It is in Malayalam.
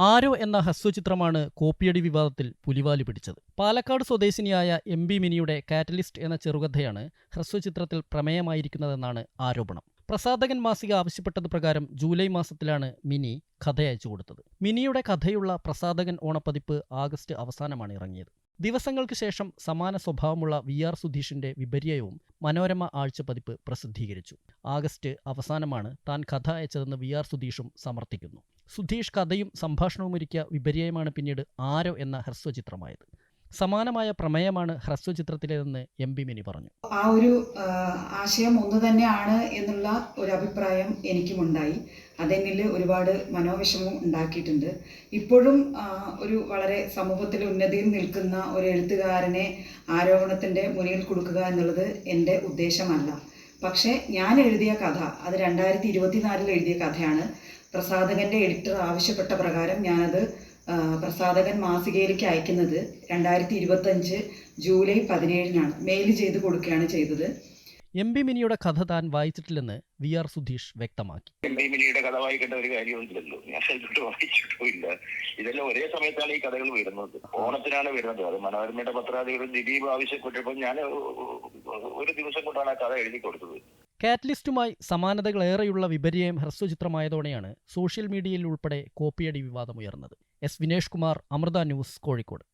ആരോ എന്ന ഹ്രസ്വചിത്രമാണ് കോപ്പിയടി വിവാദത്തിൽ പുലിവാലി പിടിച്ചത്. പാലക്കാട് സ്വദേശിനിയായ എം.ബി. മിനിയുടെ കാറ്റലിസ്റ്റ് എന്ന ചെറുകഥയാണ് ഹ്രസ്വചിത്രത്തിൽ പ്രമേയമായിരിക്കുന്നതെന്നാണ് ആരോപണം. പ്രസാധകൻ മാസിക ആവശ്യപ്പെട്ടത് പ്രകാരം ജൂലൈ മാസത്തിലാണ് മിനി കഥ അയച്ചു കൊടുത്തത്. മിനിയുടെ കഥയുള്ള പ്രസാധകൻ ഓണപ്പതിപ്പ് ആഗസ്റ്റ് അവസാനമാണ് ഇറങ്ങിയത്. ദിവസങ്ങൾക്ക് ശേഷം സമാന സ്വഭാവമുള്ള വി.ആർ. സുധീഷിന്റെ വിപര്യവും മനോരമ ആഴ്ചപ്പതിപ്പ് പ്രസിദ്ധീകരിച്ചു. ആഗസ്റ്റ് അവസാനമാണ് താൻ കഥ അയച്ചതെന്ന് വി.ആർ. സുധീഷും സമർത്ഥിക്കുന്നു. സുധീഷ് കഥയും സംഭാഷണവുമൊരുക്കിയ വിപര്യമാണ് പിന്നീട് ആരോ എന്ന ഹ്രസ്വചിത്രമായത്. സമാനമായ പ്രമേയമാണ് ഹ്രസ്വചിത്രത്തിലേതെന്ന് എം.ബി. മിനി പറഞ്ഞു. ആ ഒരു ആശയം ഒന്ന് തന്നെയാണ് എന്നുള്ള ഒരു അഭിപ്രായം എനിക്കുമുണ്ടായി. അതെന്നിൽ ഒരുപാട് മനോവിഷമം ഉണ്ടാക്കിയിട്ടുണ്ട്. ഇപ്പോഴും ഒരു വളരെ സമൂഹത്തിൽ ഉന്നതിയിൽ നിൽക്കുന്ന ഒരു എഴുത്തുകാരനെ ആരോപണത്തിൻ്റെ മുന്നിൽ കൊടുക്കുക എന്നുള്ളത് എൻ്റെ ഉദ്ദേശമല്ല. പക്ഷേ ഞാൻ എഴുതിയ കഥ അത് 2024 എഴുതിയ കഥയാണ്. പ്രസാധകൻ്റെ എഡിറ്റർ ആവശ്യപ്പെട്ട പ്രകാരം ഞാനത് പ്രസാധകൻ മാസികയിലേക്ക് അയക്കുന്നത് 2025 ജൂലൈ 17 മെയിൽ ചെയ്ത് കൊടുക്കുകയാണ് ചെയ്തത്. എം.ബി. മിനിയുടെ കഥ താൻ വായിച്ചിട്ടില്ലെന്ന് വി.ആർ. സുധീഷ് വ്യക്തമാക്കി. എം.ബി. മിനിയുടെ കഥ വായിക്കേണ്ട ഒരു കാര്യമൊന്നുമില്ലല്ലോ, ഞാൻ വായിച്ചിട്ടില്ല. ഇതെല്ലാം ഒരേ സമയത്താണ് ഈ കഥകൾ വരുന്നത്. ഓണത്തിനാണ് വരുന്നത്. അത് മനോരമയുടെ പത്രാധിപർ ദിലീപ് ആവശ്യപ്പെട്ടപ്പോൾ ഞാൻ ഒരു ദിവസം കൊണ്ടാണ് ആ കഥ എഴുതി കൊടുത്തത്. കാറ്റലിസ്റ്റുമായി സമാനതകളേറെയുള്ള വിപര്യം ഹ്രസ്വചിത്രമായതോടെയാണ് സോഷ്യൽ മീഡിയയിൽ ഉൾപ്പെടെ കോപ്പിയടി വിവാദമുയർന്നത്. എസ്. വിനേഷ് കുമാർ, അമൃത ന്യൂസ്, കോഴിക്കോട്.